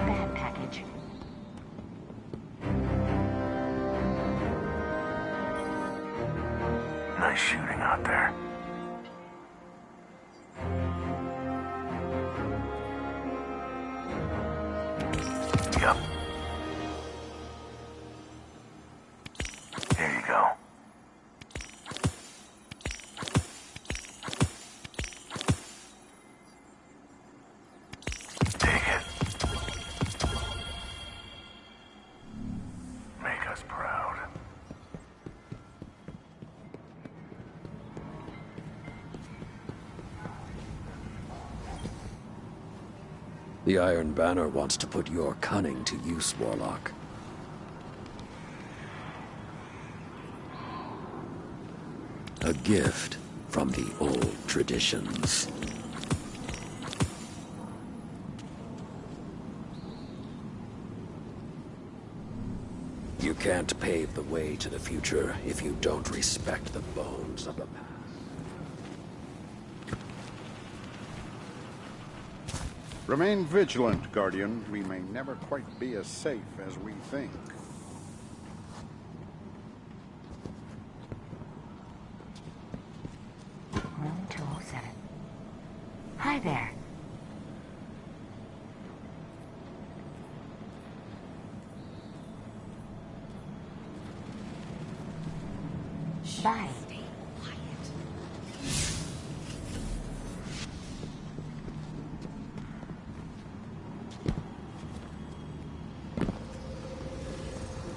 Bad package. Nice shooting out there. Yep. Here you go. Take it. Make us proud. The Iron Banner wants to put your cunning to use, Warlock. A gift from the old traditions. You can't pave the way to the future if you don't respect the bones of the past. Remain vigilant, Guardian. We may never quite be as safe as we think. Room 207. Hi there. Bye.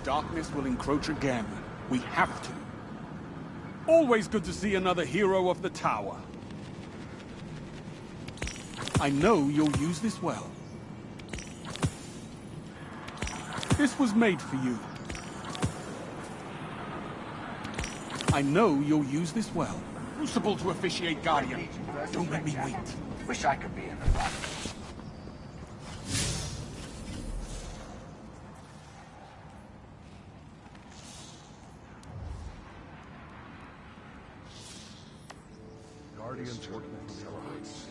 Darkness will encroach again. We have to. Always good to see another hero of the tower. I know you'll use this well. This was made for you. I know you'll use this well. Crucible to officiate, Guardian. Don't let me wait. Wish I could be in the front. Guardians working for the Alliance.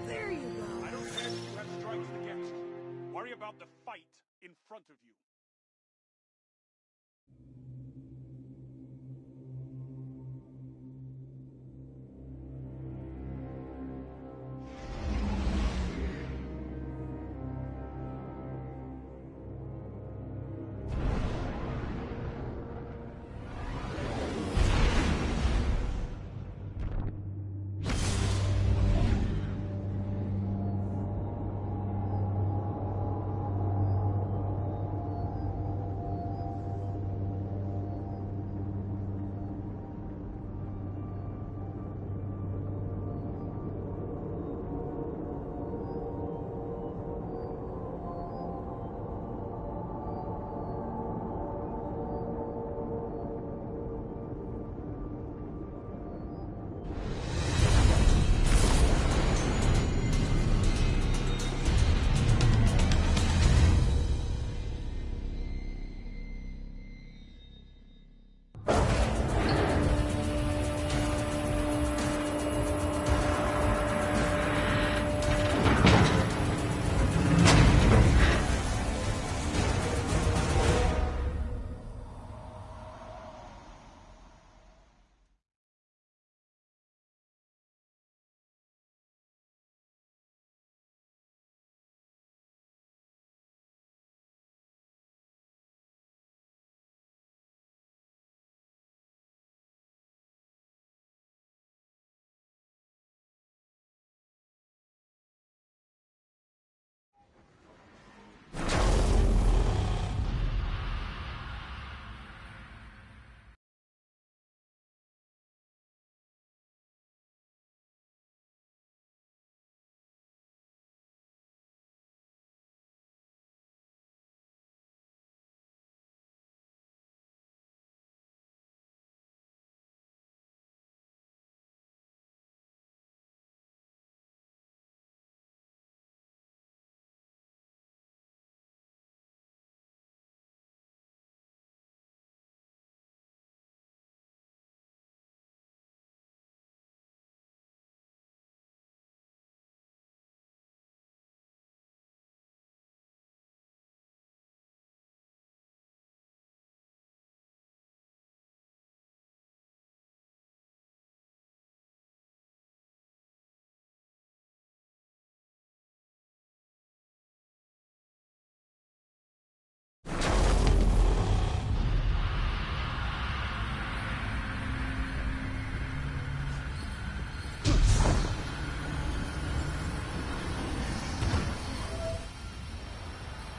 There you go. I don't care if you have strikes against you. Worry about the fight in front of you.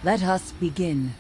Let us begin.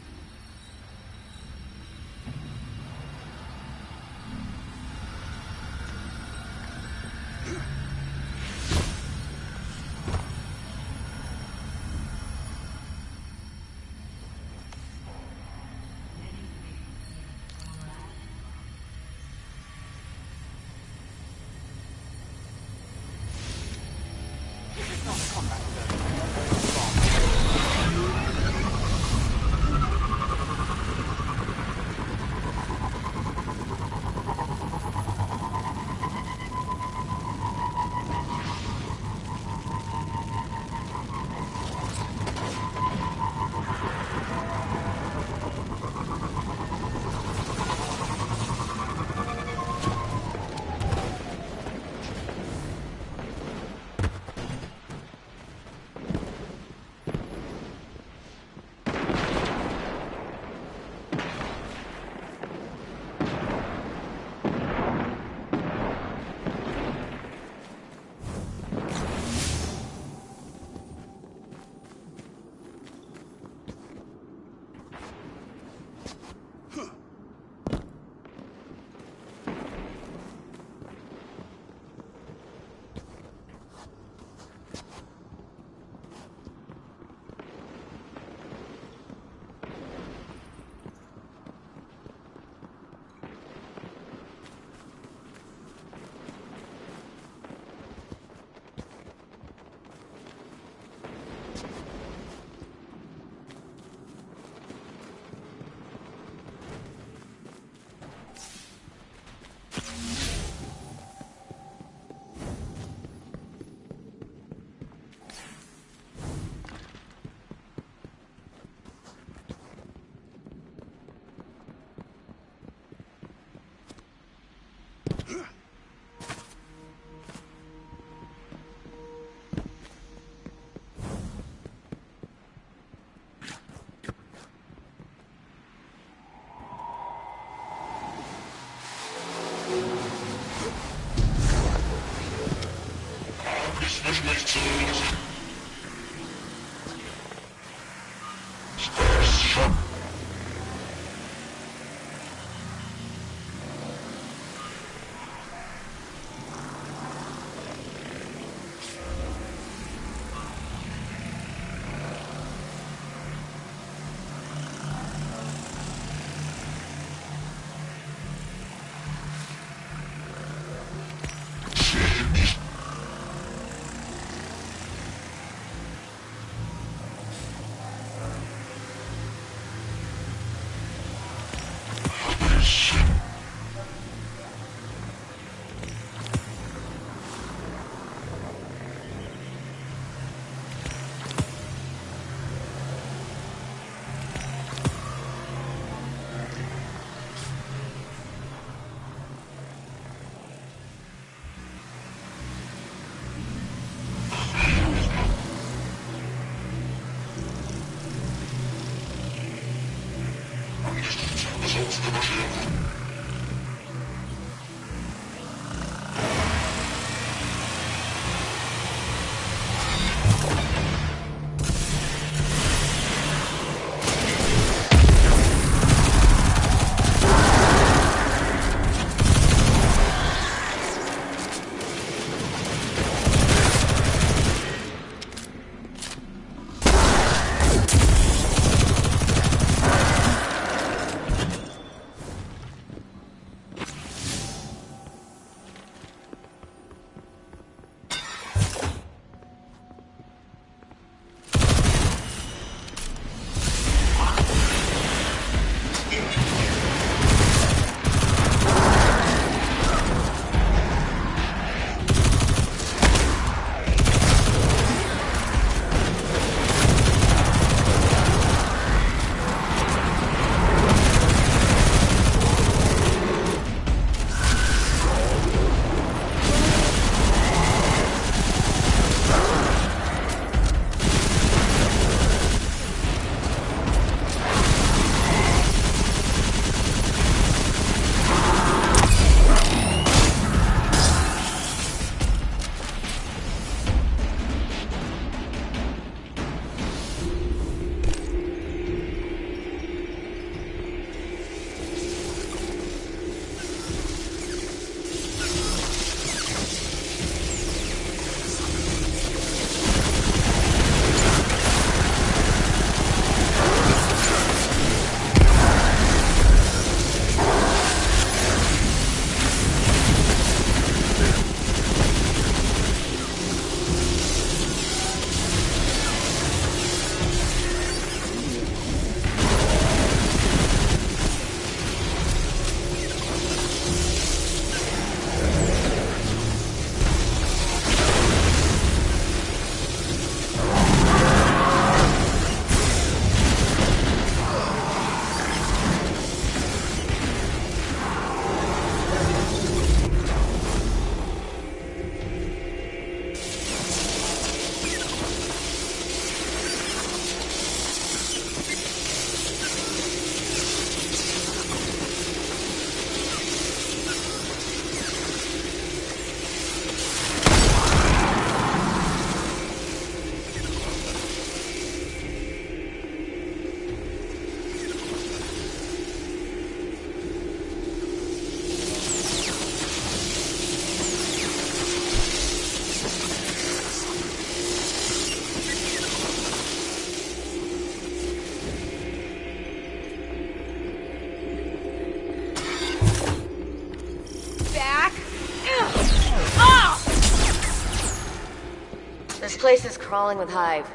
place is crawling with Hive.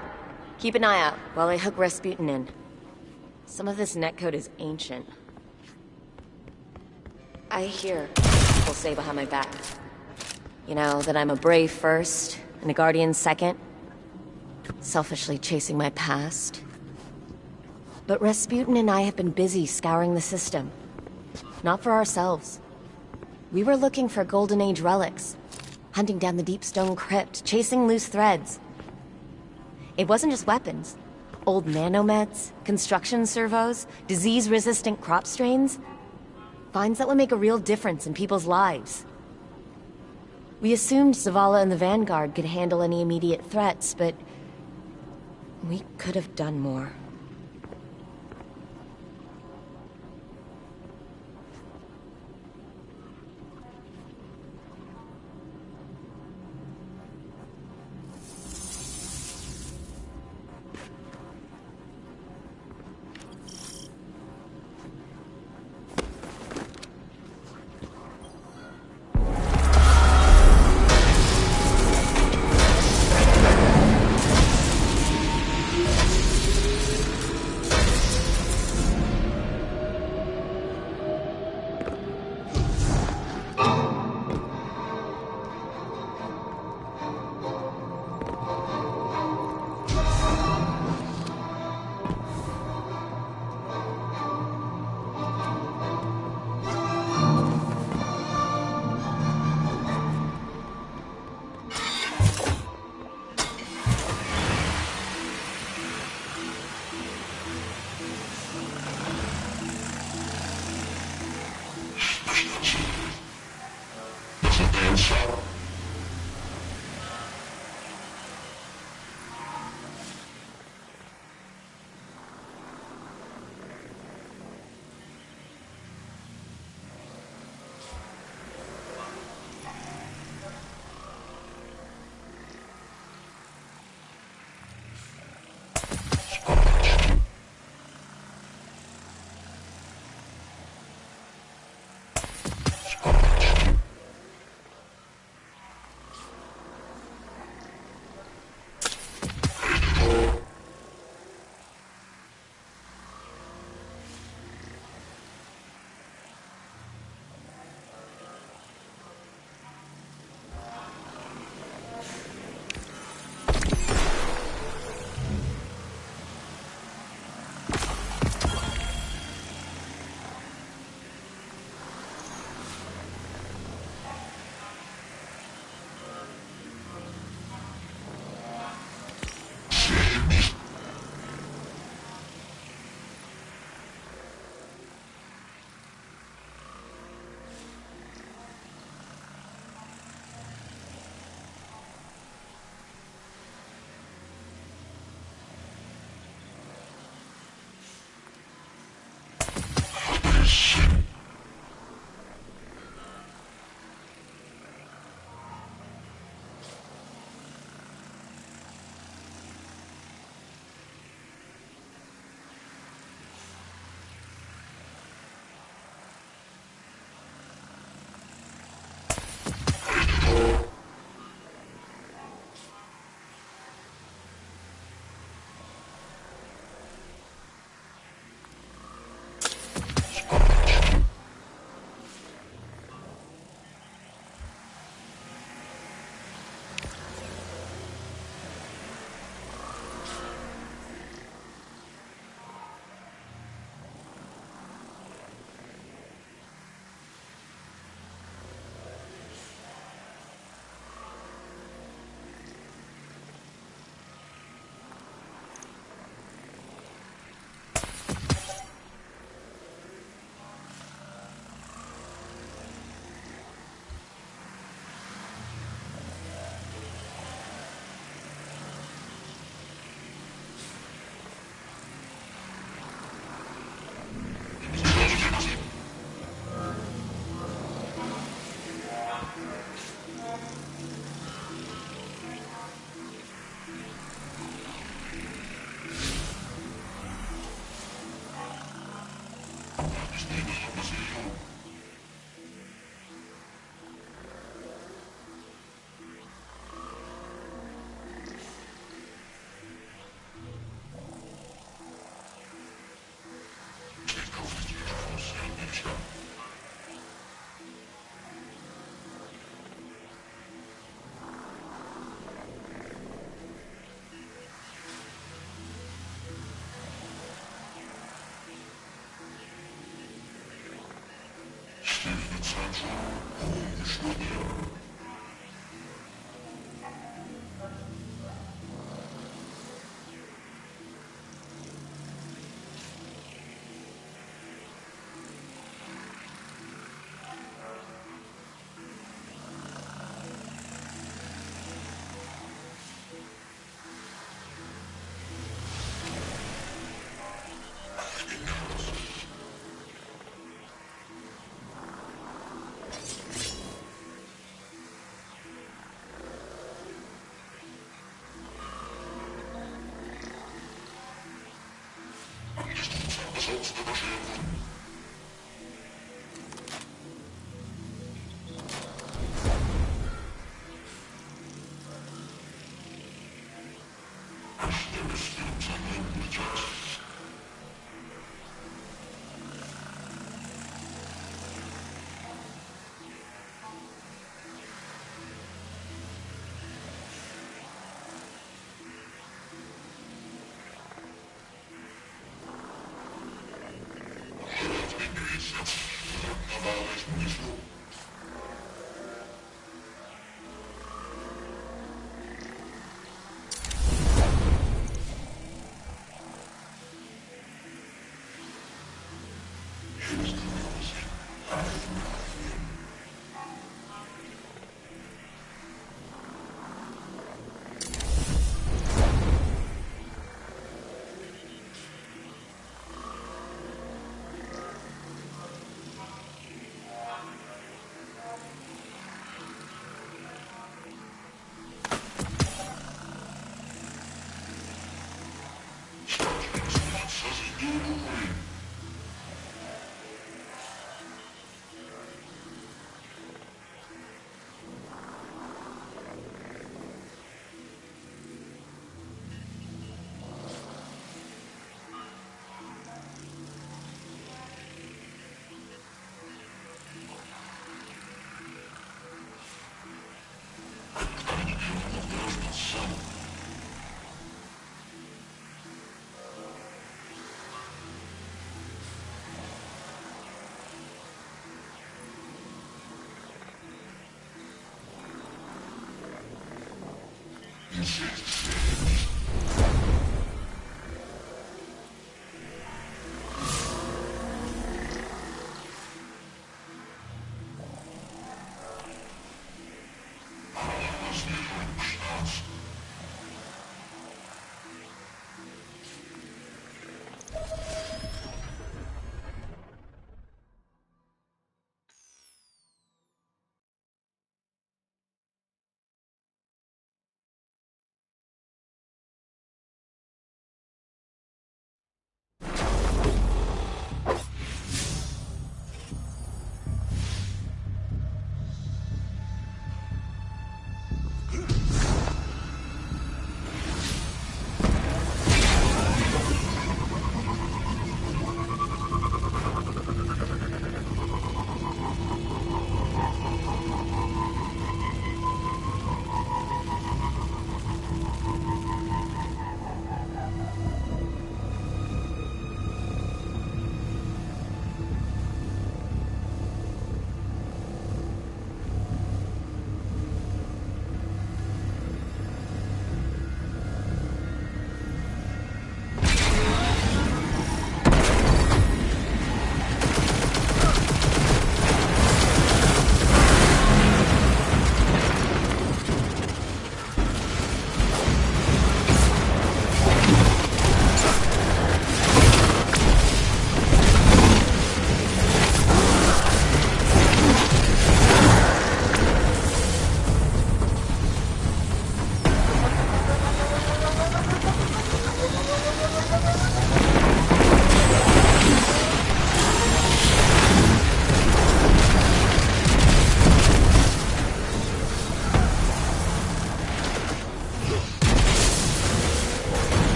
Keep an eye out while I hook Rasputin in. Some of this netcode is ancient. I hear people say behind my back. You know, that I'm a brave first, and a guardian second. Selfishly chasing my past. But Rasputin and I have been busy scouring the system. Not for ourselves. We were looking for Golden Age relics. Hunting down the Deep Stone Crypt, chasing loose threads. It wasn't just weapons. Old nanomeds, construction servos, disease-resistant crop strains. Finds that would make a real difference in people's lives. We assumed Zavala and the Vanguard could handle any immediate threats, but we could have done more.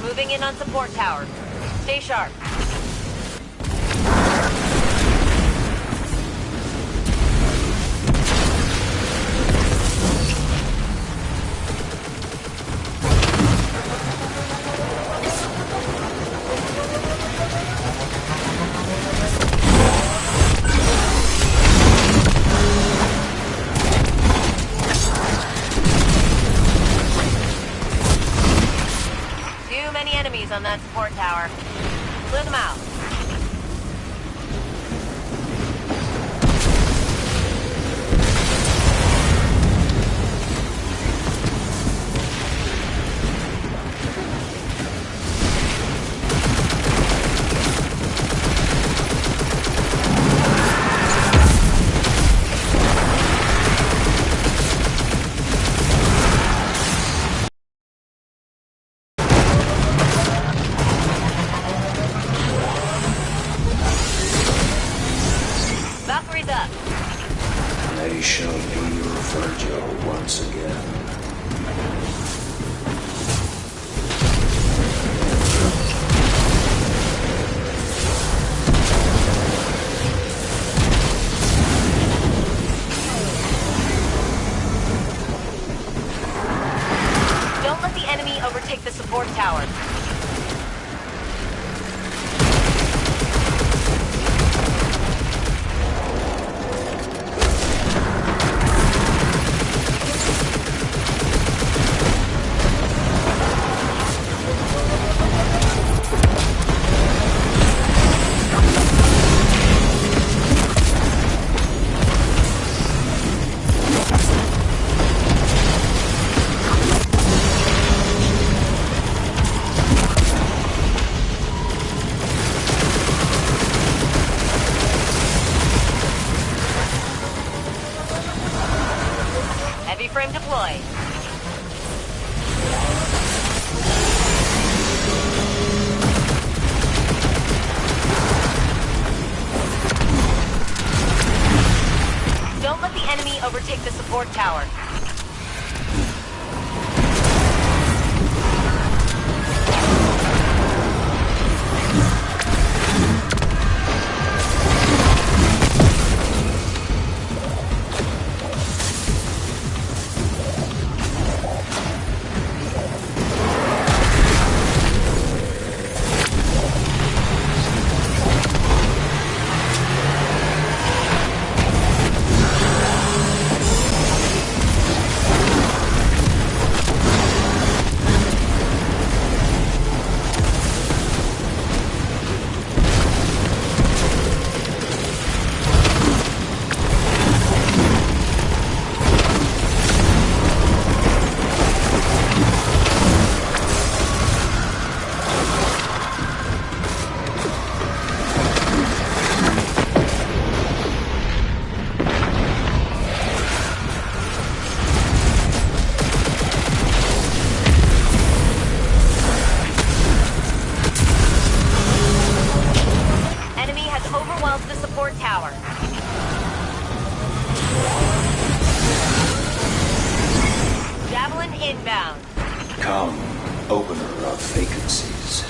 Moving in on support tower. Stay sharp. Clear them out. Valkyrie's up. They shall be your Virgil once again. Don't let the enemy overtake the support tower. Heavy frame deployed. Don't let the enemy overtake the support tower. Overwhelmed the support tower. Javelin inbound. Come, opener of vacancies.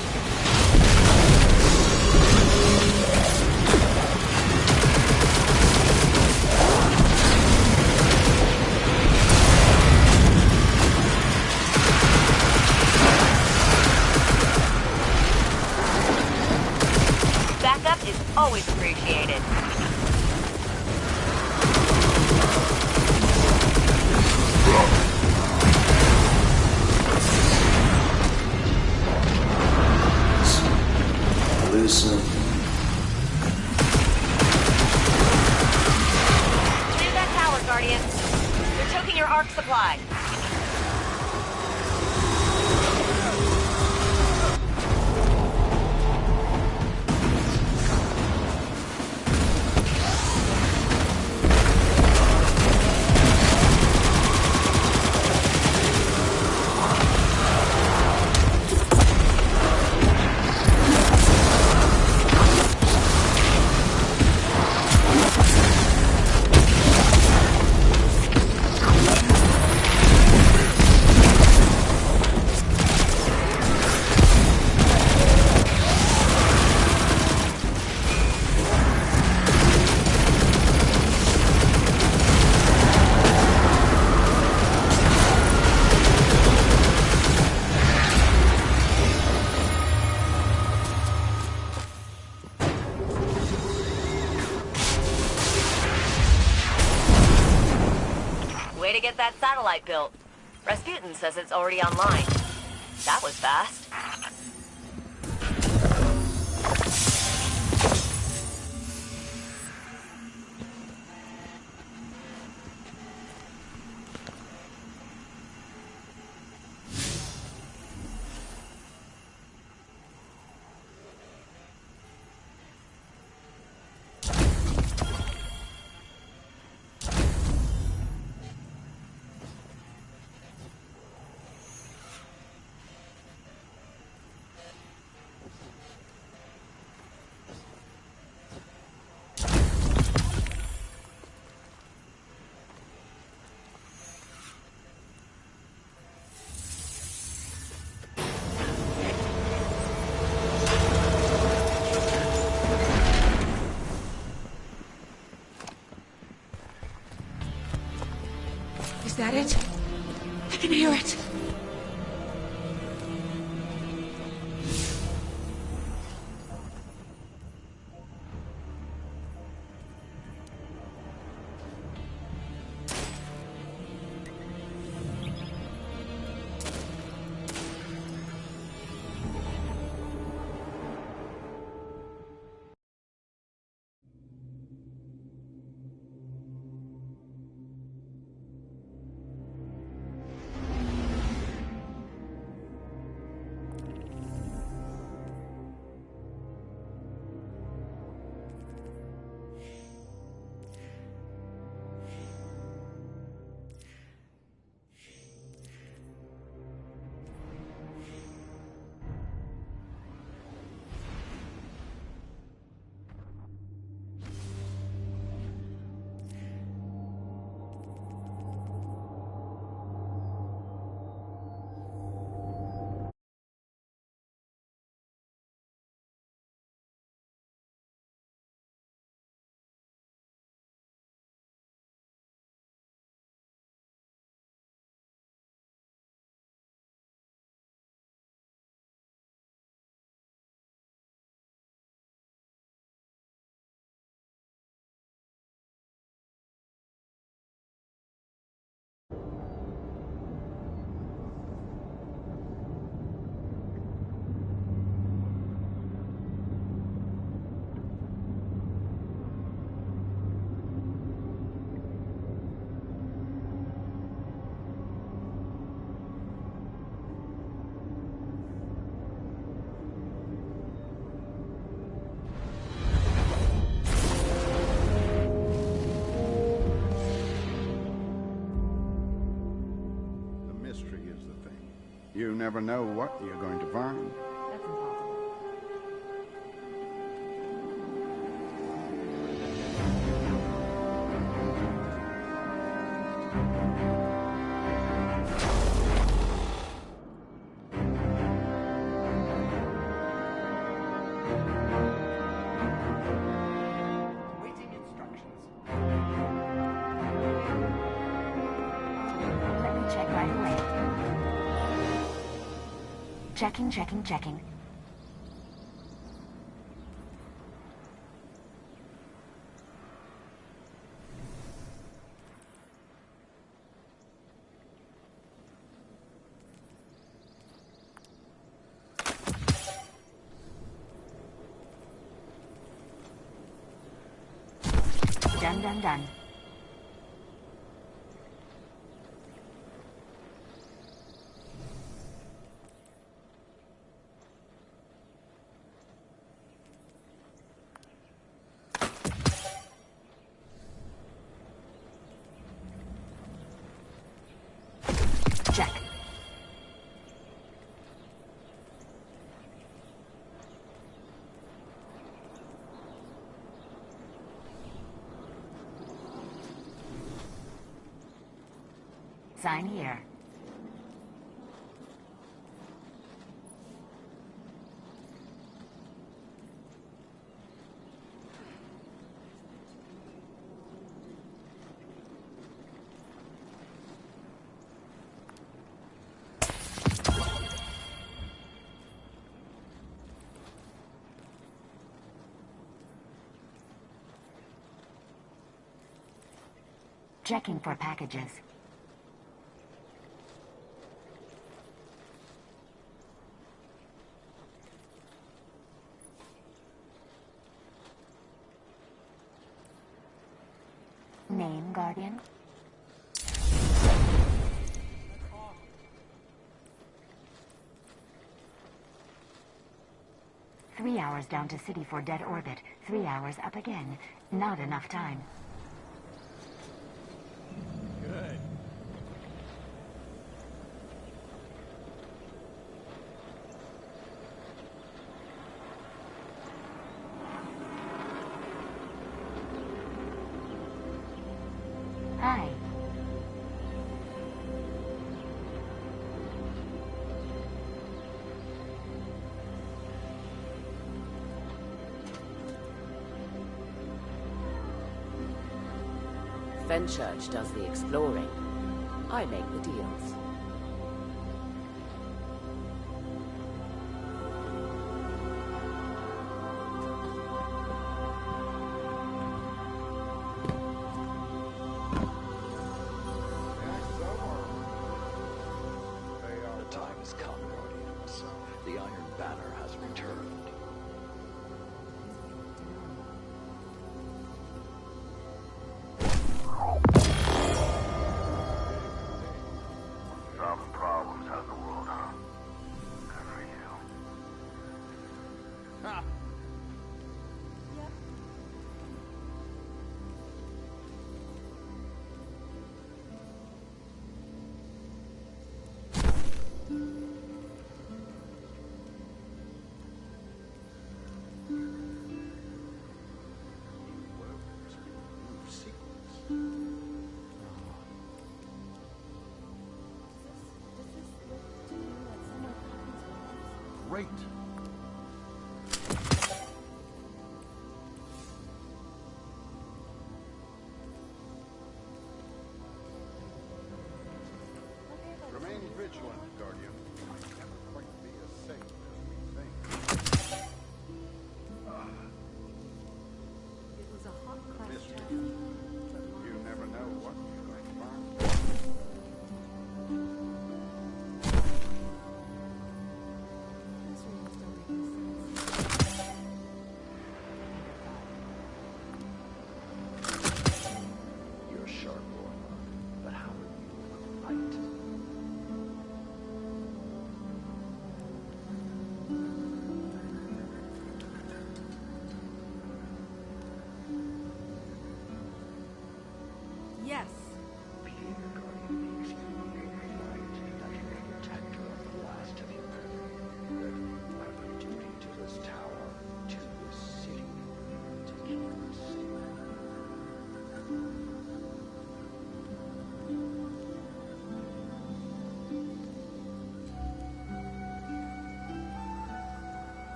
Backup is always appreciated. Listen. Clear that tower, Guardians. They're choking your arc supply. Way to get that satellite built. Rasputin says it's already online. That was fast. You never know what you're going to find. That's impossible. Waiting instructions. Let me check right away. Checking. Done. Check. Sign here. Checking for packages. Name, Guardian? Three hours down to city for dead orbit. 3 hours up again. Not enough time. Good. Hi. Fenchurch does the exploring. I make the deals. The time has come, Guardians. The Iron Banner has returned. Solving problems out of the world, huh? Good for you. Ha! Great. Remain vigilant, Guardian. We might never quite be as safe as we think. It was a hot class Mystery. chassis, but You mine never know what you're going to find. this room is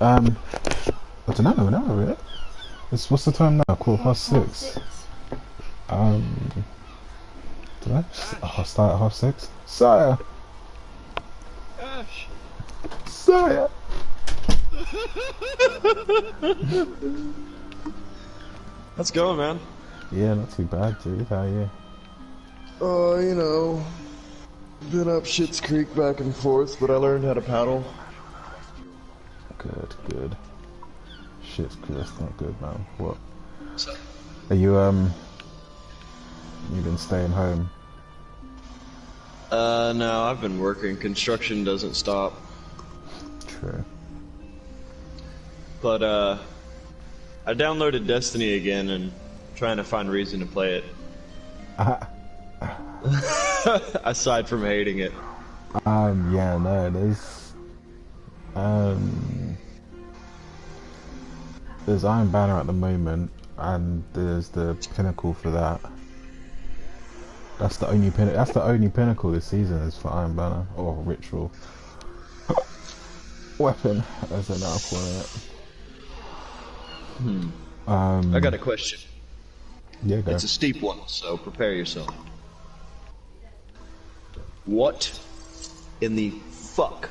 Um, I don't know, no, really. What's the time now? 6:15. Um, did I'll start at 6:30. Sire! Ash. Sire! How's it going, man? Yeah, not too bad, dude. How are you? Oh, you know, been up Shit's Creek back and forth, but I learned how to paddle. Good, good. Shit's Chris, not good, man. What? So, Are you, you been staying home? no, I've been working. Construction doesn't stop. True. But, I downloaded Destiny again and trying to find reason to play it. Aside from hating it. Yeah, no, there's Iron Banner at the moment, and there's the pinnacle for that. That's the only pinnacle this season is for Iron Banner, or ritual weapon, as they're now calling it. I got a question. Yeah, go. It's a steep one, so prepare yourself. What in the fuck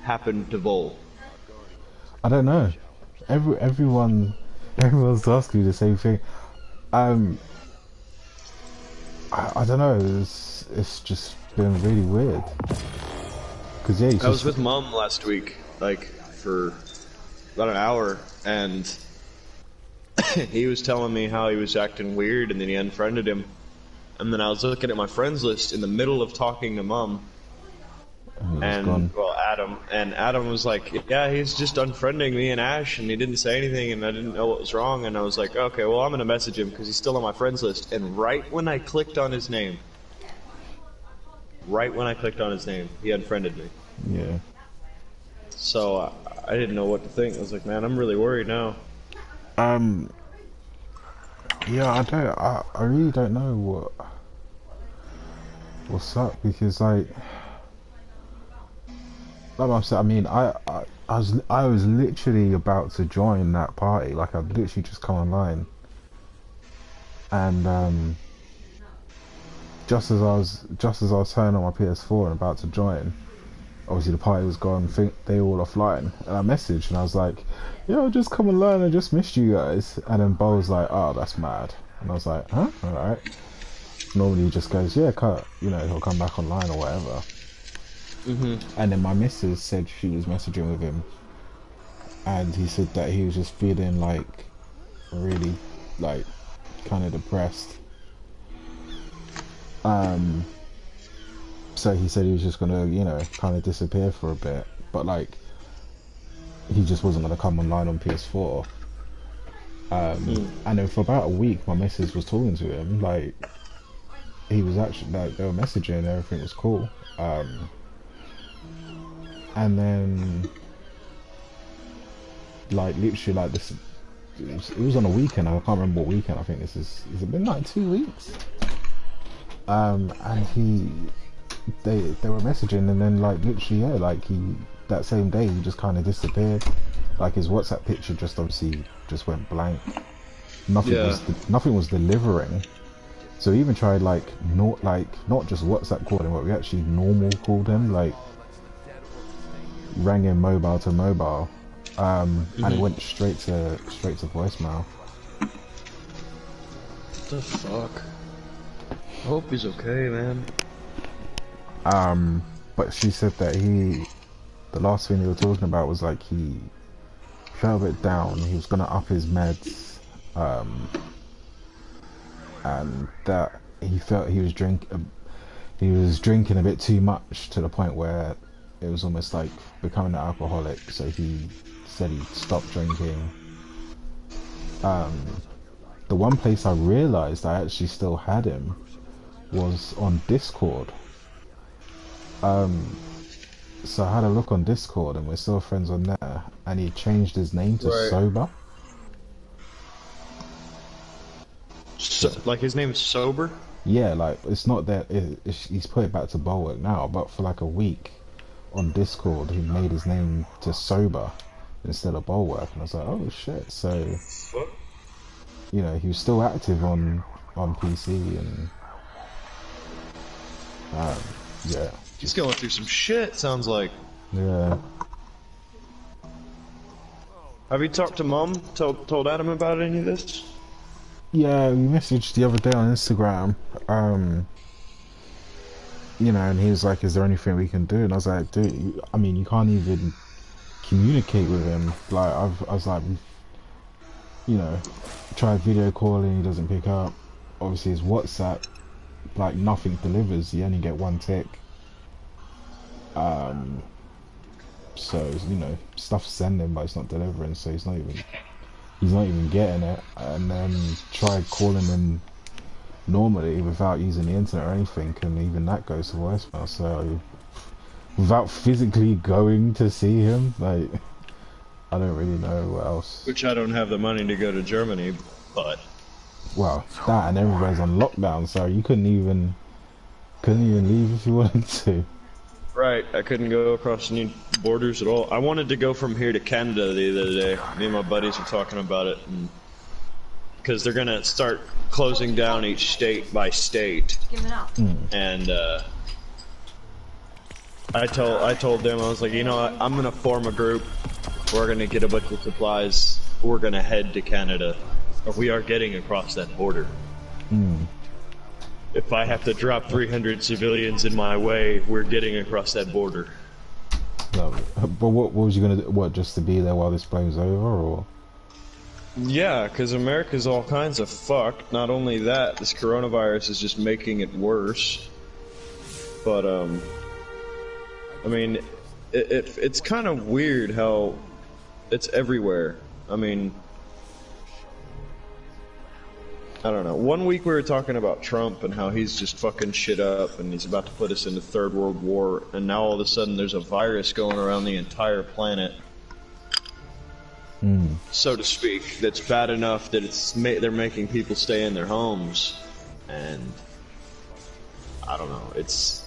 happened to Vol? I don't know. Everyone's asking you the same thing. I don't know. It's just been really weird. Cause yeah, I was with Mom last week, like for about an hour, and he was telling me how he was acting weird, and then he unfriended him. And then I was looking at my friends list in the middle of talking to Mom, and well, Adam was like, yeah, he's just unfriending me and Ash, and he didn't say anything, and I didn't know what was wrong, and I was like, okay, well, I'm gonna message him because he's still on my friends list. And right when I clicked on his name, he unfriended me. Yeah. So I didn't know what to think. I was like, man, I'm really worried now. Yeah, I really don't know what's up, because like I said, I mean, I was literally about to join that party. Like, I'd literally just come online, and just as I was turning on my PS4 and about to join, obviously the party was gone. They were all offline, and I messaged and I was like, "Yo, just come online. I just missed you guys." And then Bo was like, "Oh, that's mad." And I was like, "Huh? All right." Normally he just goes, "Yeah, cut. You know, he'll come back online or whatever." And then my missus said she was messaging with him, and he said that he was just feeling like really, like, kind of depressed. So he said he was just gonna, you know, kind of disappear for a bit, but like he just wasn't gonna come online on PS4. And then for about a week, my missus was talking to him, like he was actually, like, they were messaging and everything was cool. And then, like, literally, like, this, it was on a weekend. I can't remember what weekend. I think has it been like 2 weeks? And they were messaging, and then, like, literally, yeah, like, that same day he just kind of disappeared. Like, his WhatsApp picture just obviously just went blank. Nothing was delivering. So we even tried, like, not just WhatsApp calling, but we actually normal called him, like rang him mobile to mobile, and it went straight to voicemail. What the fuck? I hope he's okay, man. But she said that the last thing they were talking about was, like, he felt a bit down. He was gonna up his meds, and that he felt he was drinking a bit too much, to the point where it was almost like becoming an alcoholic. So he said he stopped drinking. The one place I realized I actually still had him was on Discord. So I had a look on Discord, and we're still friends on there, and he changed his name to Sober. So, like, his name's Sober? Yeah, like, it's not that he's put it back to Bulwark now, but for like a week on Discord he made his name to Sober, instead of Bulwark, and I was like, oh shit. So, What? you know, he was still active on PC, and yeah, He's going through some shit, sounds like. yeah. Have you talked to Mom? Told Adam about any of this? Yeah, we messaged the other day on Instagram, you know, and he was like, is there anything we can do? And I was like, dude, I mean, you can't even communicate with him. Like, I was like, you know, tried video calling, he doesn't pick up. Obviously his WhatsApp, like, nothing delivers, you only get one tick. So, you know, stuff's sending, but it's not delivering, so he's not even getting it. And then tried calling him normally without using the internet or anything, and even that goes to voicemail. So without physically going to see him, like, I don't really know what else. Which I don't have the money to go to Germany, but Well, that and everybody's on lockdown, so you couldn't even leave if you wanted to. right, I couldn't go across any borders at all. I wanted to go from here to Canada the other day. Me and my buddies were talking about it, and because they're gonna start closing down each state by state. And I told them, I was like, you know what, I'm gonna form a group. We're gonna get a bunch of supplies. We're gonna head to Canada, or we are getting across that border. If I have to drop 300 civilians in my way, we're getting across that border. No, but what was you gonna do? What, just to be there while this blows over, or? Yeah, because America's all kinds of fucked. Not only that, this coronavirus is just making it worse. But, I mean, it's kind of weird how it's everywhere. I mean, I don't know. One week we were talking about Trump and how he's just fucking shit up and he's about to put us into Third World War, and now all of a sudden there's a virus going around the entire planet, so to speak, that's bad enough that they're making people stay in their homes, and I don't know. It's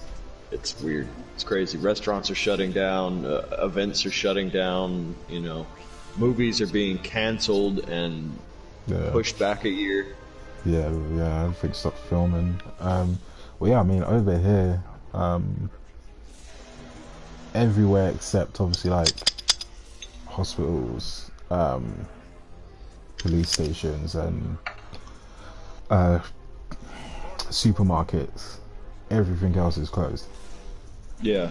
weird. It's crazy. Restaurants are shutting down. Events are shutting down. You know, movies are being canceled and pushed back a year. Yeah, everything stopped filming. Well, yeah, I mean, over here, everywhere except obviously like hospitals, police stations, and supermarkets, everything else is closed. Yeah.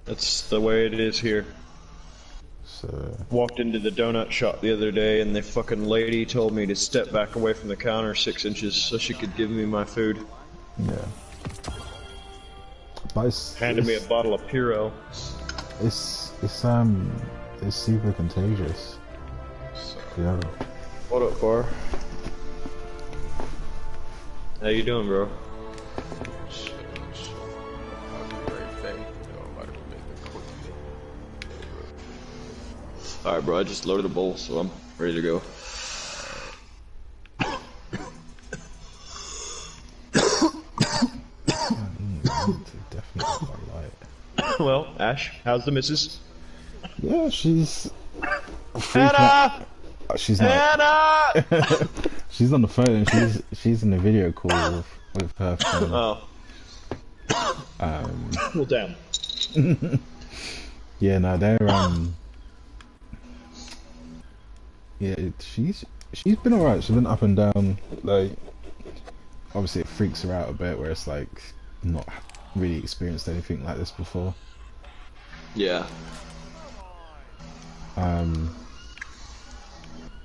That's the way it is here. So walked into the donut shop the other day and the fucking lady told me to step back away from the counter 6 inches so she could give me my food. yeah, but Handed me a bottle of Puro. It's super contagious. So, Yeah. what up, Bar? How you doing, bro? Alright, bro, I just loaded a bowl, so I'm ready to go. Well, Ash, how's the missus? Yeah, she's Hannah! She's not. Hannah! She's on the phone. She's in the video call with her phone. Oh. Well, damn. Yeah, no, they're yeah, she's been alright. She's been up and down. Like, obviously, it freaks her out a bit, where it's like not really experienced anything like this before. Yeah.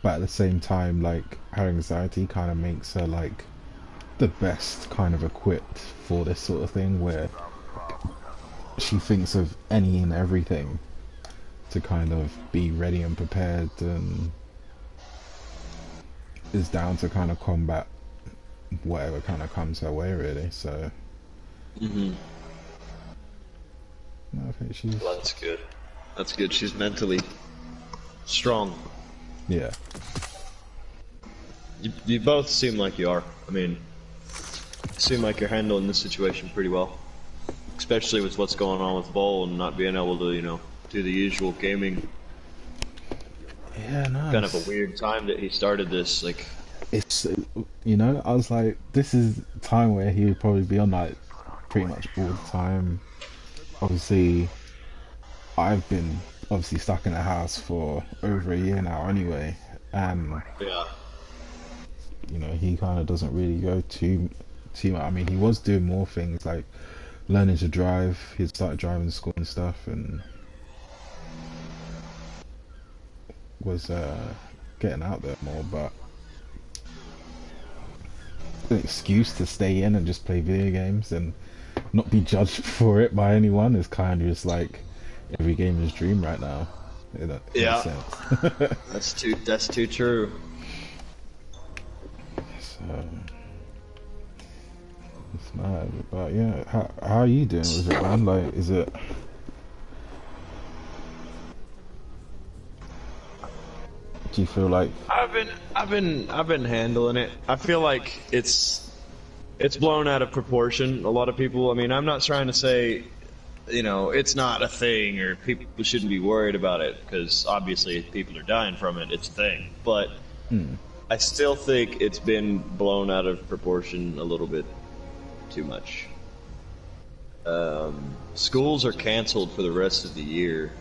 But at the same time, like, her anxiety kind of makes her like the best kind of equipped for this sort of thing, where she thinks of any and everything to kind of be ready and prepared, and is down to kind of combat whatever kind of comes her way, really. So no, I think she's... Well, that's good. That's good. She's mentally strong. Yeah. You both seem like you are. I mean, you seem like you're handling this situation pretty well. Especially with what's going on with Vol and not being able to, you know, do the usual gaming. Yeah, nice. Kind of a weird time that he started this. Like, It's, you know, I was like, this is a time where he would probably be on like pretty much all the time. Obviously, I've been obviously stuck in a house for over a year now anyway, and yeah, you know, he kind of doesn't really go too much. I mean, he was doing more things like learning to drive. He started driving to school and stuff, and was getting out there more, but an excuse to stay in and just play video games and not be judged for it by anyone is kind of just like every gamer's dream right now. In a sense. that's too true. So it's mad, but yeah, how are you doing with it, man? Like, is it? Do you feel like I've been handling it. I feel like it's blown out of proportion. A lot of people. I mean, I'm not trying to say, you know, it's not a thing or people shouldn't be worried about it because obviously if people are dying from it, it's a thing. But I still think it's been blown out of proportion a little bit too much. Schools are canceled for the rest of the year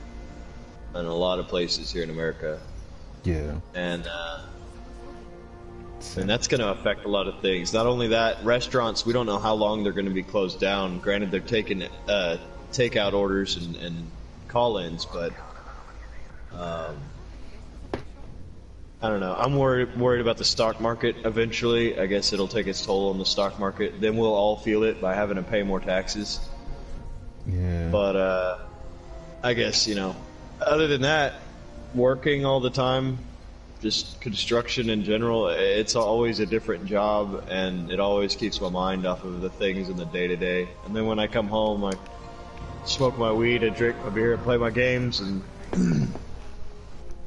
in a lot of places here in America. yeah? And that's going to affect a lot of things. Not only that, restaurants, we don't know how long they're going to be closed down. Granted, they're taking takeout orders and call-ins, but I don't know. I'm worried about the stock market eventually. I guess it'll take its toll on the stock market. Then we'll all feel it by having to pay more taxes. Yeah. But I guess, you know, other than that, working all the time, just construction in general, it's always a different job, and it always keeps my mind off of the things in the day-to-day. And then when I come home, I smoke my weed and drink my beer and play my games, and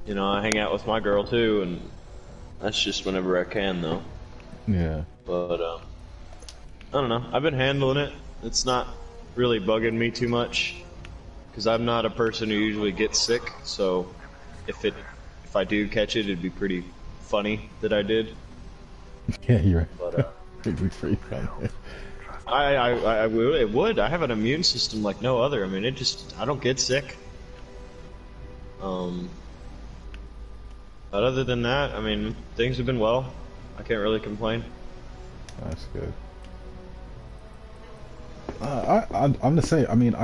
you know, I hang out with my girl too, and that's just whenever I can, though. Yeah. But I don't know. I've been handling it. It's not really bugging me too much because I'm not a person who usually gets sick. So if I do catch it, it'd be pretty funny that I did. Yeah, you're right. But it'd be pretty funny. it would. I have an immune system like no other. I mean, I don't get sick. But other than that, I mean, things have been well. I can't really complain. That's good. I'm the same. I mean,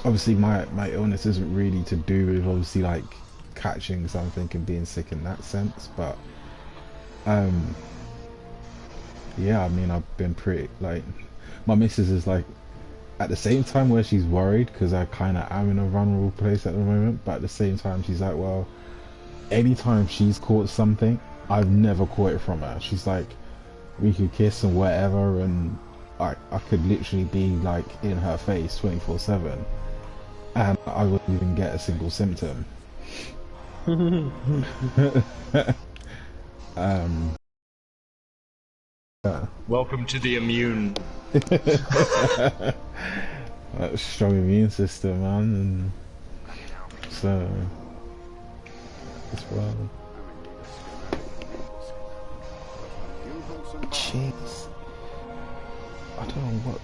obviously my illness isn't really to do with obviously like catching something and being sick in that sense, but yeah, I mean, I've been pretty like, my missus is like at the same time where she's worried because I kind of am in a vulnerable place at the moment, but at the same time she's like, well, anytime she's caught something, I've never caught it from her. She's like, we could kiss and whatever, and I could literally be like in her face 24/7 and I wouldn't even get a single symptom. Welcome to the immune. Strong immune system, man, and so it's well. Jeez, I don't know what.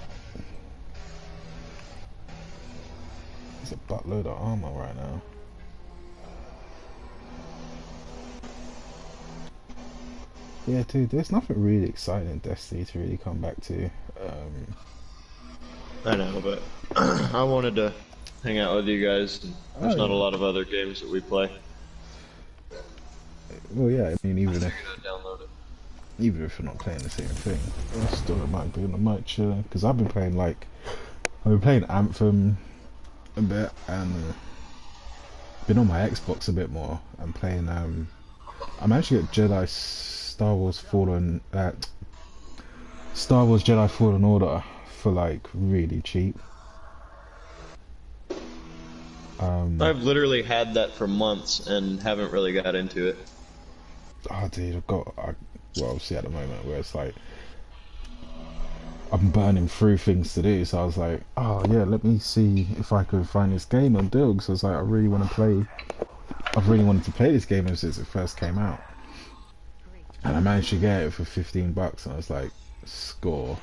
There's a buttload of armor right now. Yeah, dude, there's nothing really exciting in Destiny to really come back to. I know, but I wanted to hang out with you guys. There's not a lot of other games that we play. Well, yeah, I mean, even if download it. even if you're not playing the same thing, I still might be on the mic chilling because I've been playing Anthem a bit and been on my Xbox a bit more. I'm playing I'm actually at Star Wars Jedi Fallen Order for like really cheap. I've literally had that for months and haven't really got into it. Oh, dude, well, obviously at the moment where it's like I'm burning through things to do. So I was like, oh yeah, let me see if I could find this game on deal. Because I was like, I really want to play. I've really wanted to play this game since it first came out, and I managed to get it for $15, and I was like, score.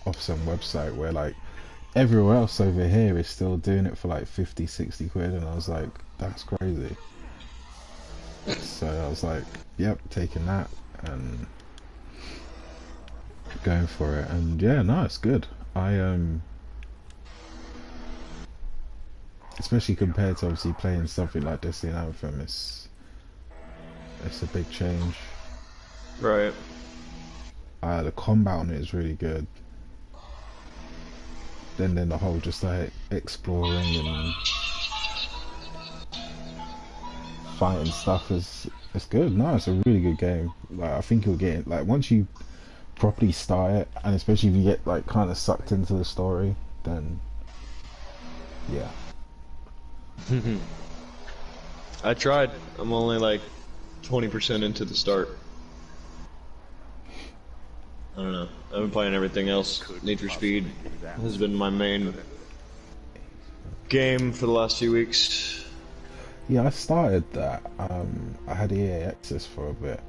Off some website where like everywhere else over here is still doing it for like 50-60 quid, and I was like, that's crazy. So I was like, yep, taking that and going for it. And yeah, no, it's good. I especially compared to obviously playing something like Destiny and Anthem, it's a big change. Right. The combat on it is really good. Then the whole just like exploring and fighting stuff is it's good. No, it's a really good game. Like I think you'll get it, like once you properly start it, and especially if you get like kind of sucked into the story, then yeah. I tried. I'm only like 20% into the start. I don't know. I've been playing everything else. Need for Speed has been my main game for the last few weeks. Yeah, I started that. I had EA access for a bit,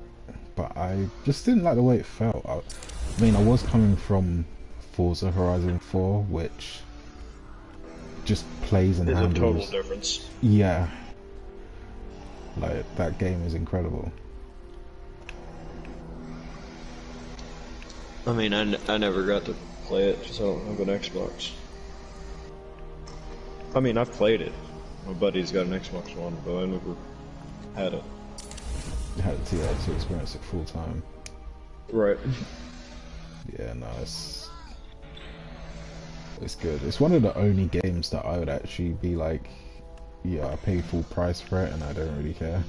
but I just didn't like the way it felt. I mean, I was coming from Forza Horizon 4, which just plays and handles. There's a total difference. Yeah, like that game is incredible. I mean, I never got to play it because I don't have an Xbox. I mean, I've played it. My buddy's got an Xbox One, but I never had it. You had to experience it full time. Right. Yeah, no, it's good. It's one of the only games that I would actually be like, yeah, I pay full price for it and I don't really care.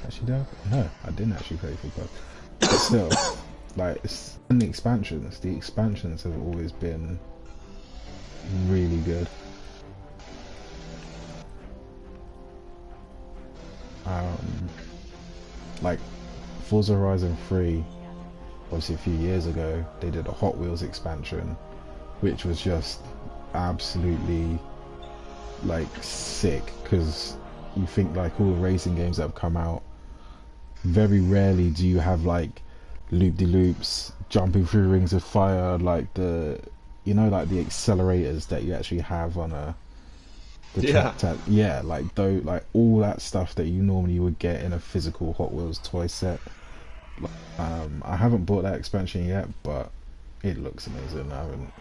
Actually, no, I didn't actually pay full price. But still, like, it's in the expansions. The expansions have always been really good. Like Forza Horizon 3, obviously a few years ago, they did a Hot Wheels expansion, which was just absolutely like sick, because you think like all the racing games that have come out, very rarely do you have like loop-de-loops, jumping through rings of fire, like the, you know, like the accelerators that you actually have on yeah, like though, like all that stuff that you normally would get in a physical Hot Wheels toy set. I haven't bought that expansion yet, but it looks amazing. I haven't.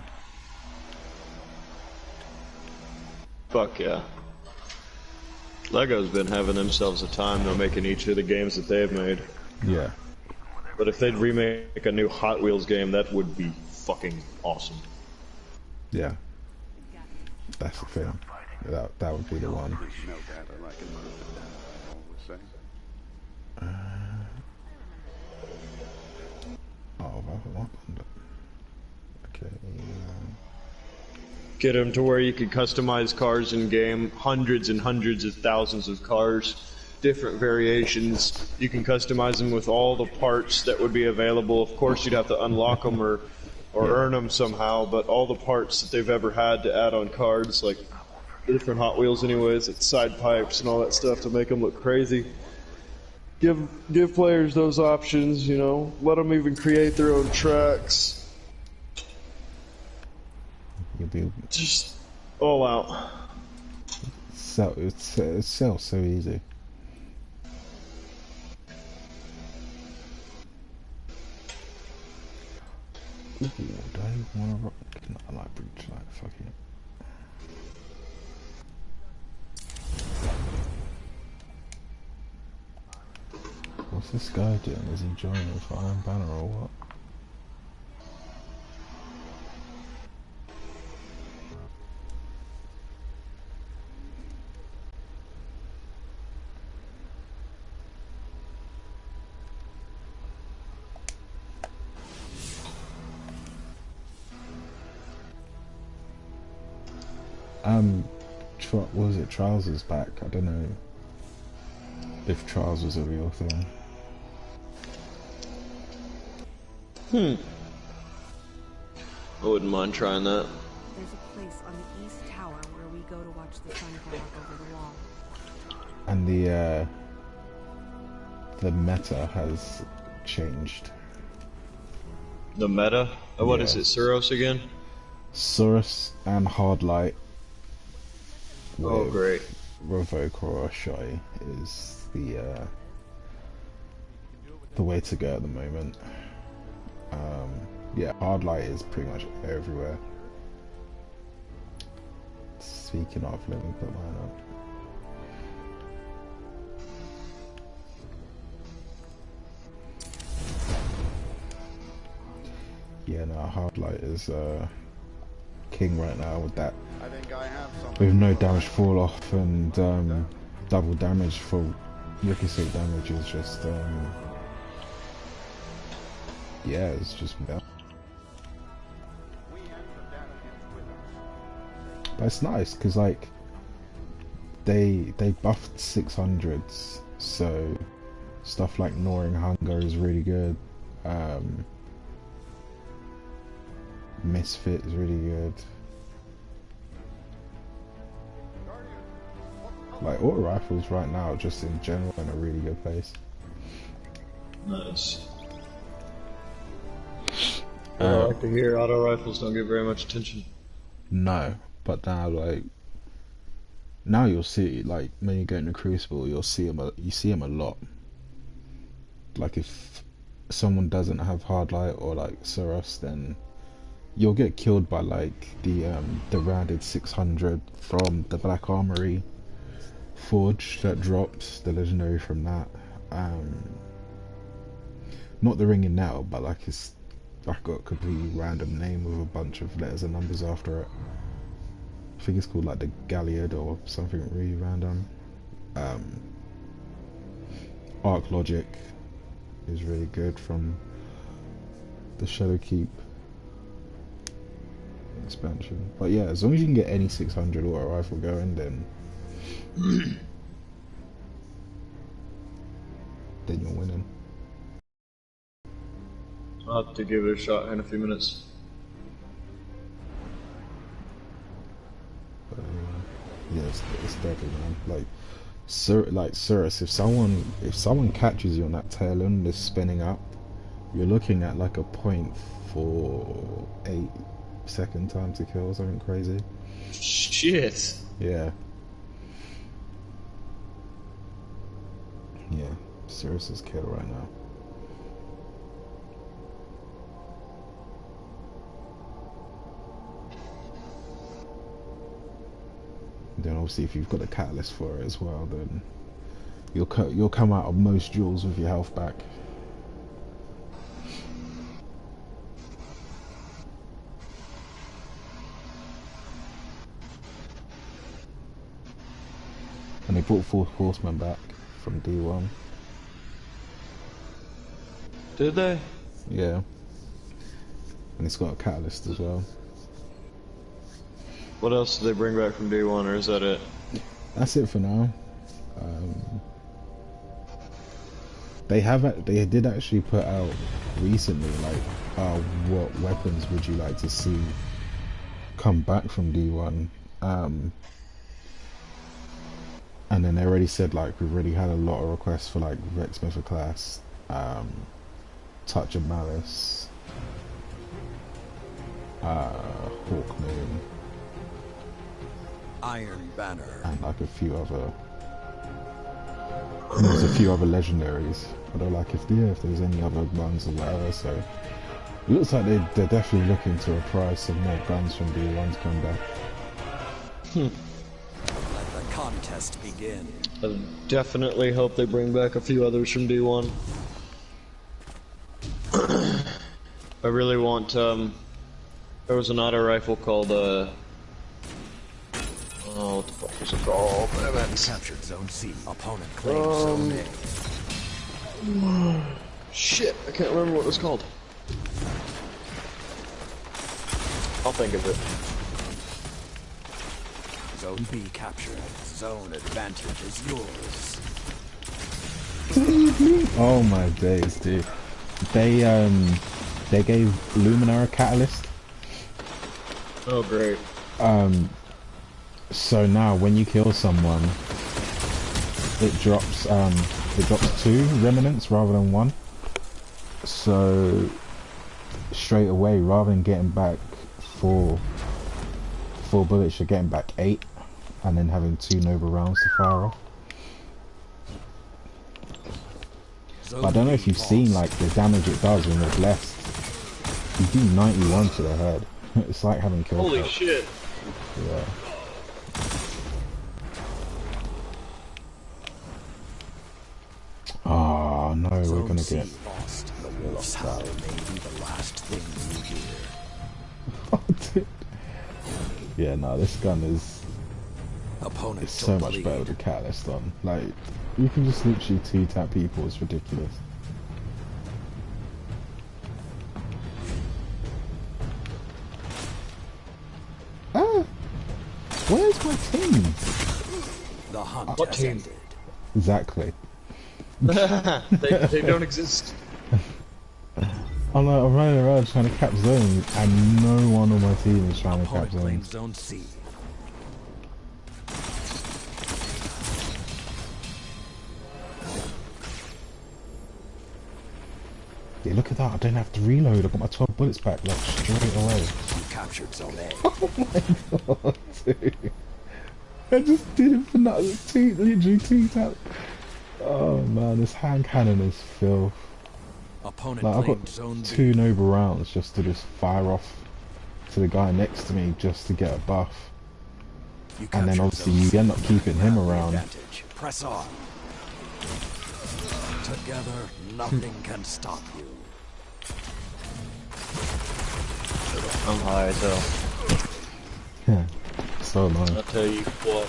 Fuck yeah. Lego's been having themselves a time though, making each of the games that they've made. Yeah. But if they'd remake a new Hot Wheels game, that would be fucking awesome. Yeah. That's the thing. That would be the one. Okay. Get them to where you can customize cars in game, hundreds and hundreds of thousands of cars, different variations. You can customize them with all the parts that would be available. Of course, you'd have to unlock them or earn them somehow, but all the parts that they've ever had to add on cards, like the different Hot Wheels anyways, like side pipes and all that stuff to make them look crazy. Give players those options, you know, let them even create their own tracks. You'll be just all out. So it sells so easy. Ooh, do I want to rock? No, I like Breach Light, fuck it. What's this guy doing? Is he joining with Iron Banner or what? What was it? Trousers back? I don't know. If Trials was a real thing. I wouldn't mind trying that. There's a place on the east tower where we go to watch the sun go up over the wall. And the meta has changed. The meta? What Yeah. is it, Suros again? Surus and Hardlight Oh, with great. Revoke or Shy is the way to go at the moment. Yeah, Hardlight is pretty much everywhere. Speaking of, let me put mine up. Yeah, no, Hardlight is king right now with that. I think I have something. With no damage fall off and double damage for ricochet damage is just yeah, it's just better. We have the data hinge with us. But it's nice because like they buffed 600s, so stuff like Gnawing Hunger is really good. Misfit is really good. Like auto rifles right now, just in general, in a really good place. Nice. I like to hear auto rifles don't get very much attention. No, but now like now you'll see like when you go into Crucible, you'll see them. You see them a lot. Like if someone doesn't have Hardlight or like Suros, then you'll get killed by like the rounded 600 from the Black Armory Forge that dropped the legendary from that. Not the ringing now, but like it's like got a completely random name with a bunch of letters and numbers after it. I think it's called like the Galliard or something really random. Arc Logic is really good from the Shadowkeep expansion. But yeah, as long as you can get any 600 auto rifle going, then then you're winning. I'll have to give it a shot in a few minutes. But yeah, it's deadly, man. Like Surus, if someone catches you on that tail end that's spinning up, you're looking at like a 0.48 second time to kill or something crazy. Shit. Yeah. Yeah, Surus is kill right now. Then obviously if you've got a catalyst for it as well, then you'll come out of most duels with your health back. And they brought Fourth Horseman back from D1. Did they? Yeah. And it's got a catalyst as well. What else did they bring back from day one, or is that it? That's it for now. They did actually put out recently like, what weapons would you like to see come back from D1? And then they already said like we've already had a lot of requests for like Rex Smith class, Touch of Malice, Hawkmoon, Iron Banner, and like a few other. And there's a few other legendaries. I don't like if there's any other ones or whatever. So it looks like they're definitely looking to reprise some more guns from D1 to come back. Let the contest begin. I definitely hope they bring back a few others from D1. I really want, there was an auto rifle called, oh, what the fuck was it called? Captured Zone C. Opponent claims Zone A. Shit, I can't remember what it was called. I'll think of it. Zone B captured. Zone advantage is yours. Oh my days, dude. They gave Luminar a catalyst. Oh great. So now when you kill someone, it drops 2 remnants rather than 1. So straight away, rather than getting back 4 bullets, you're getting back 8, and then having 2 Nova rounds to fire off. But I don't know if you've seen like the damage it does when you're blessed. You do 91 to the head. It's like having kill. Holy shit. Yeah. Oh no, we're gonna get lost. The wolf's howl may be the last thing you hear. Oh, dude. Yeah, no, this gun is Opponent so much better with the catalyst on. Like, you can just literally 2-tap people. It's ridiculous. Ah, where's my team? The hunt What has team? ended. Exactly. they don't exist. I'm running around trying to cap zone, and no one on my team is trying to cap Opponent zone. claims zone C. Yeah, look at that, I don't have to reload, I got my 12 bullets back, like, straight away. You captured zone A. Oh my god, dude. I just did it for nothing, literally 2 taps. Oh man, this hand cannon is filth. Opponent Like, I've claimed got zone 2 B. Nova rounds just to just fire off to the guy next to me just to get a buff. You And then captured obviously zone you C. end up keeping You him have the around. advantage. Press on. Together, nothing can stop you. I'm high as hell. Yeah, so annoying. I'll tell you what.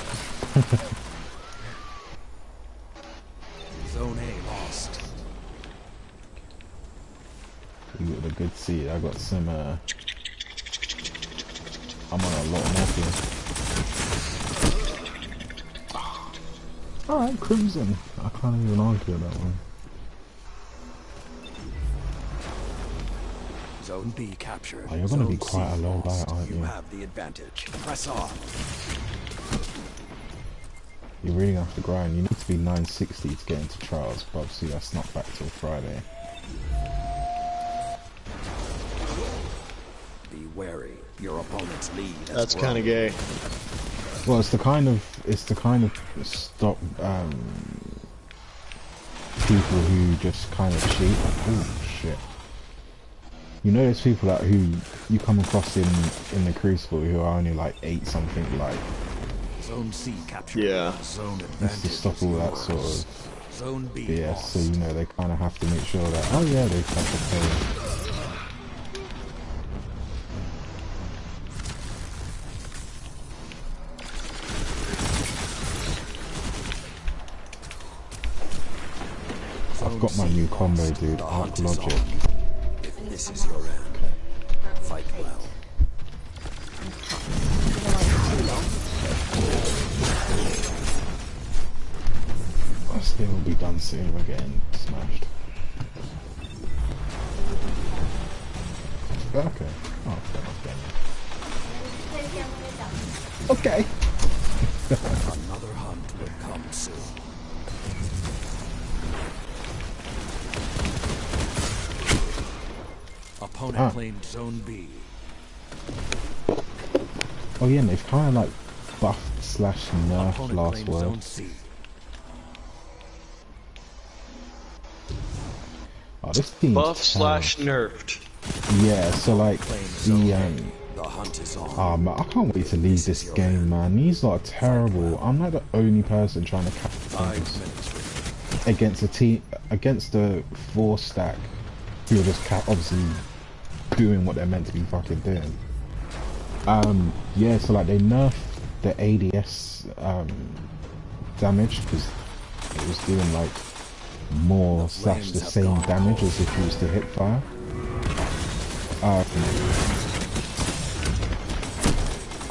Zone A lost. You got a good seat. I got some, I'm on a lot of morphine. Alright, Crimson. I can't even argue with that one. Zone B captured. Oh, you're gonna be Zone quite C a low lost. light, aren't you? You have the advantage. Press on. You're really gonna have to grind. You need to be 960 to get into trials, but obviously that's not back till Friday. Be wary. Your opponent's lead has That's grown. kind of gay. Well, it's the kind of stop people who just kind of cheat. Oh shit! You know, there's people that who you come across in the Crucible who are only like 8 something like. Zone C captured. Yeah. Zone Just advantage. to stop all that sort of Zone B BS, lost. so you know they kind of have to make sure that oh yeah they have to play. I've got my new combo, dude. Arc Logic. If this is your end, fight well. This game will be done soon. We're getting smashed. Okay. Oh, okay. Another hunt will come soon. Opponent claimed Zone B. Oh yeah, and they've kind of like buffed slash nerfed Opponent last claimed word. Zone C. Oh, this team's Buff terrible. / nerfed. Yeah, so like the The hunt is on. oh man, I can't wait to leave this game, man. These lot are terrible. I'm like the only person trying to catch 5 things minutes. against a team against the 4 stack who are just obviously doing what they're meant to be fucking doing. Yeah, so like they nerfed the ADS damage because it was doing like more / the same damage as if you was to hip fire.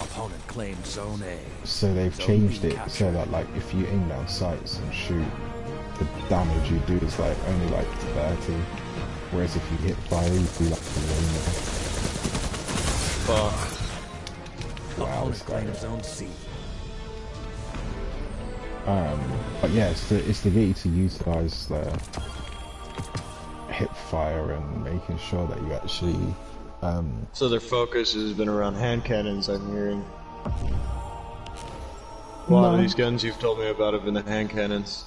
Opponent claimed Zone A. So they've changed it so that like if you aim down sights and shoot the damage you do is like only like 30, whereas if you hit fire, you do like Fuck. wow, this guy. Zone C. But yeah, it's to get you to utilize the hip fire and making sure that you actually. So their focus has been around hand cannons, I'm hearing. A lot of these guns you've told me about have been the hand cannons.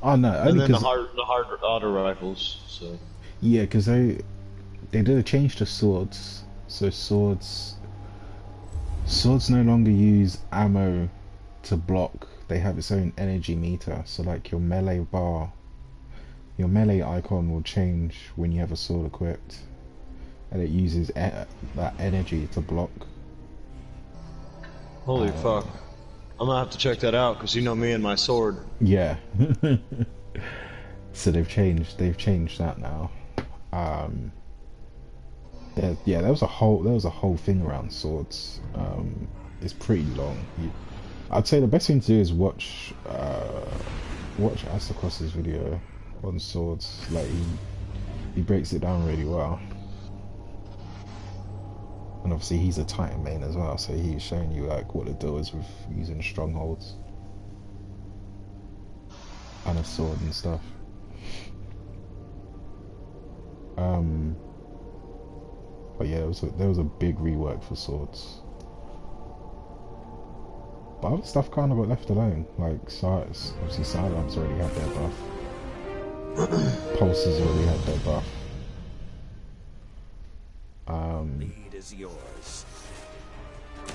Oh no, and only then the because hard auto rifles. So yeah, because they did a change to swords. So swords no longer use ammo to block. They have its own energy meter. So like your melee bar, your melee icon will change when you have a sword equipped, and it uses that energy to block. holy fuck! I'm gonna have to check that out because you know me and my sword. Yeah. So they've changed that now. Yeah, there was a whole thing around swords. It's pretty long. I'd say the best thing to do is watch Astacross's video on swords. Like he breaks it down really well. And obviously he's a Titan main as well, so he's showing you like what the deal is with using strongholds and a sword and stuff. But yeah, there was a big rework for swords. But other stuff kind of got left alone. Like obviously Sidearms already had their buff. Pulses already had their buff. Lead is yours. I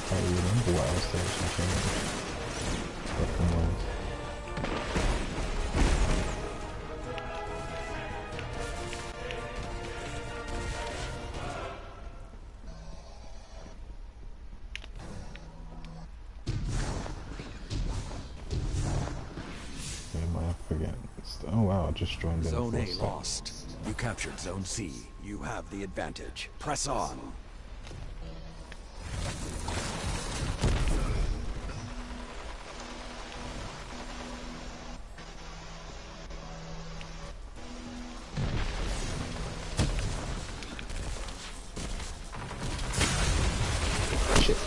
can't really remember what else they actually changed. Oh wow, I just joined in. Zone A lost. You captured Zone C. You have the advantage. Press on. Shit.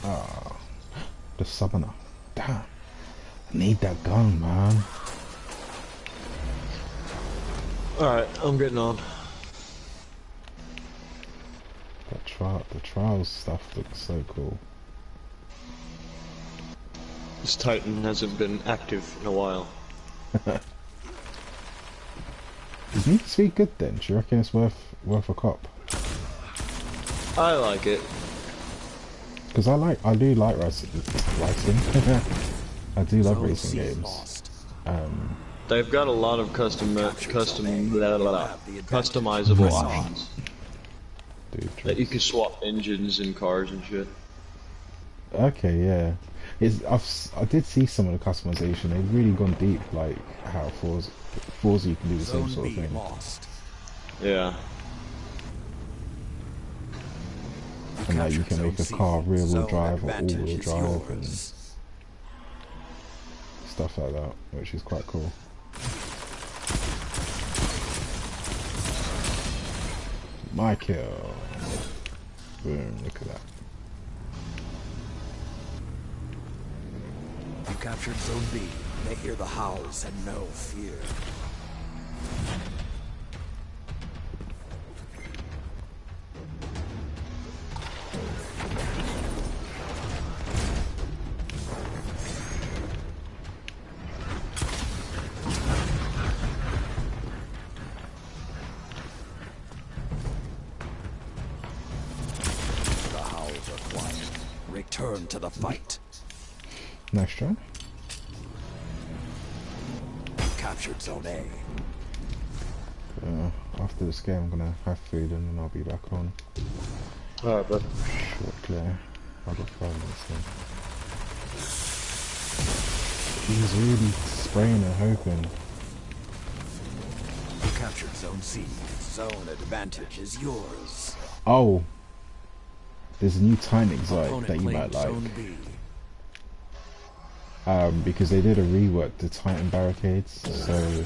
Ah, the summoner. Damn. I need that gun, man. Alright, I'm getting on. The trials stuff looks so cool. This Titan hasn't been active in a while. Is Need for Speed good then? Do you reckon it's worth a cop? I like it. Because I do like racing. I do love racing games. They've got a lot of customizable options. Dude, that you can swap engines and cars and shit. Okay, yeah. I did see some of the customization. They've really gone deep, like how Forza you can do the same sort of thing. Yeah. And like you can make a car rear-wheel drive or all-wheel drive and stuff like that, which is quite cool. My kill. Boom, look at that. You captured Zone B. They hear the howls and no fear. Return to the fight. Nice try. Captured Zone A. After this game, I'm gonna have food and then I'll be back on. Alright, bud. Shortly. I've got 5 minutes in. He's really spraying and hoping. You captured Zone C. Zone advantage is yours. Oh! There's a new Titan exotic that you might like. because they did a rework to tighten barricades. So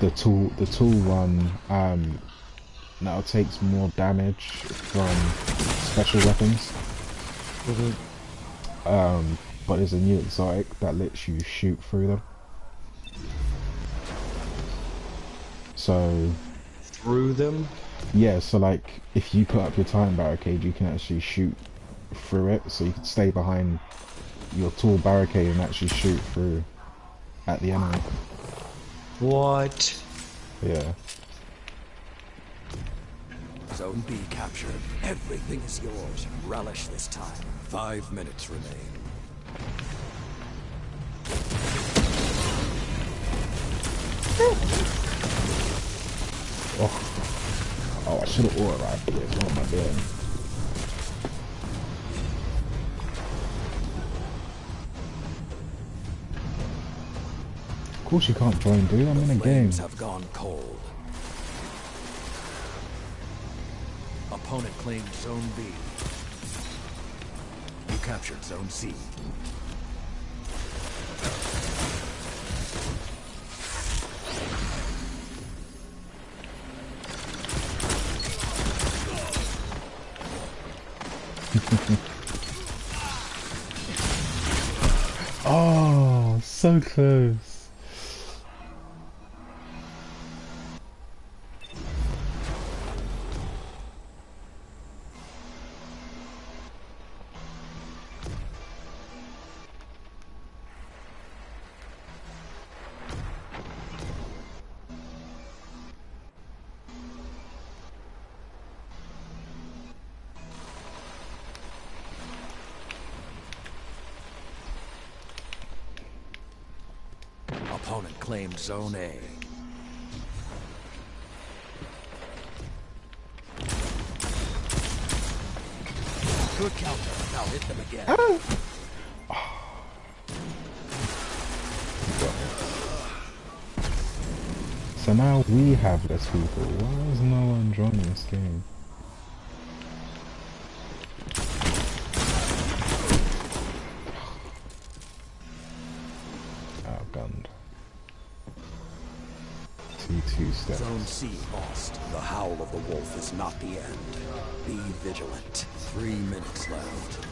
the tool one now takes more damage from special weapons. But there's a new exotic that lets you shoot through them. So Through them? yeah, so like if you put up your time barricade, you can actually shoot through it. So you can stay behind your tall barricade and actually shoot through at the enemy. What? Yeah. Zone B captured. Everything is yours. Relish this time. 5 minutes remain. Oh, I should have ordered rifle. It's what am I doing? Of course you can't join, dude. I'm in a game. Flames have gone cold. Opponent claimed Zone B. You captured Zone C. Oh, so close. Opponent claimed Zone A. Good counter. Now hit them again. So now we have less people. Why is no one joining this game? Outgunned. 2 steps. Zone C lost. The howl of the wolf is not the end. Be vigilant. 3 minutes left.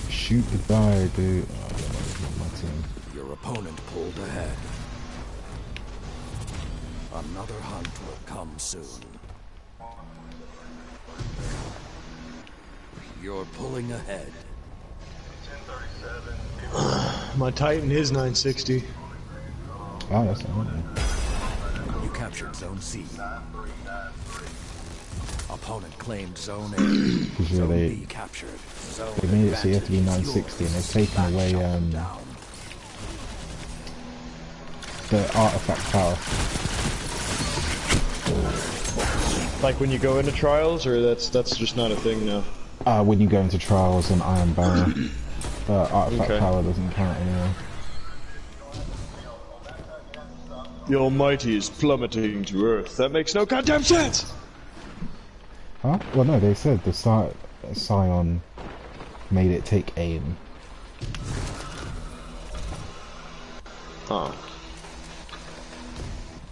Shoot the guy, dude. Oh, that's not my team. Your opponent pulled ahead. Another hunt will come soon. You're pulling ahead. My Titan is 960. Oh, that's not right. You captured Zone C. Opponent claimed Zone A. Because yeah, Zone they B captured. Zone they made it so you have to be advantage 960, and yours. they've taken away Shut them down. the artifact power. Like when you go into trials, or that's just not a thing now? When you go into trials and Iron Barrel, artifact Okay. power doesn't count anymore. The Almighty is plummeting to Earth. That makes no goddamn sense! Huh? Well, no, they said the Scion made it take aim. Oh.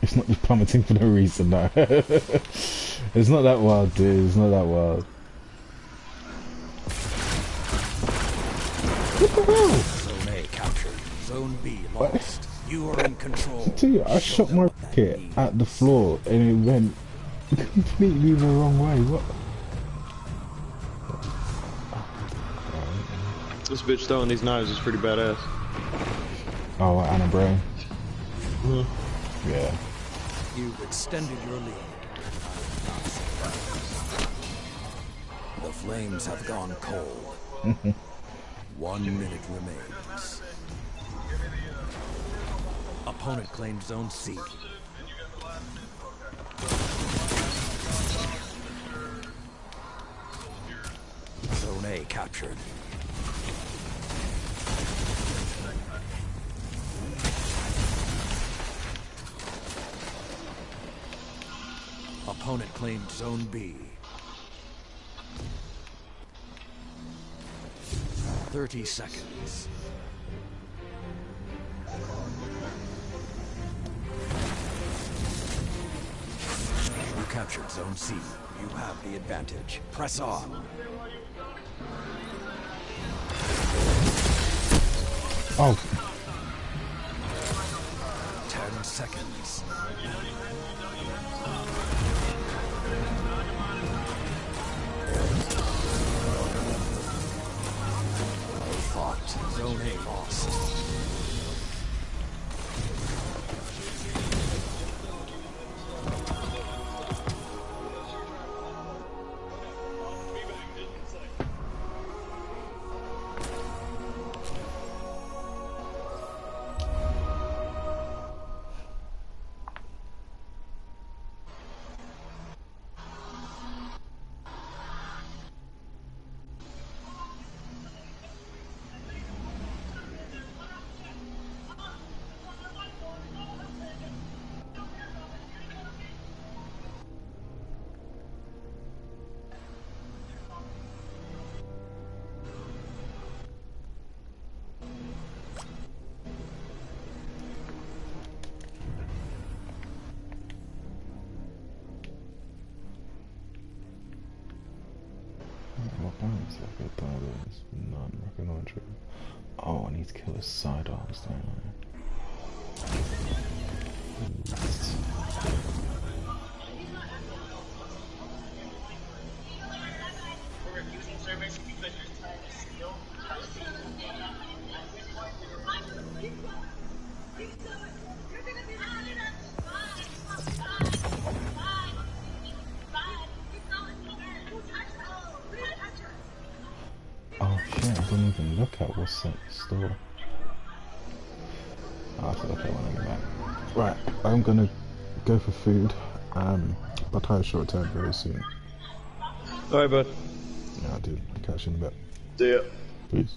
It's not just plummeting for no reason, no. It's not that wild, dude. It's not that wild. What the hell? Zone A captured. Zone B lost. You are in control. Dude, I Show shot them my what that rocket means. at the floor and it went completely the wrong way. What? This bitch throwing these knives is pretty badass. Oh, Anna Bray. Yeah. You've extended your lead. The flames have gone cold. 1 minute remains. Opponent claimed Zone C. Zone A captured. opponent claimed Zone B. 30 seconds. You captured Zone C. You have the advantage. Press on. Oh. 10 seconds. Fought. Zone A lost. What bounties like a dollars? None. Reconnoitering. Oh, I need to kill his sidearms, don't Oh shit, I didn't even look at what's at the store. I'll have to look at when I get back. Right, I'm gonna go for food, but I shall return very soon. Alright, bud. Yeah, I do. Catch you in a bit. See ya. Peace.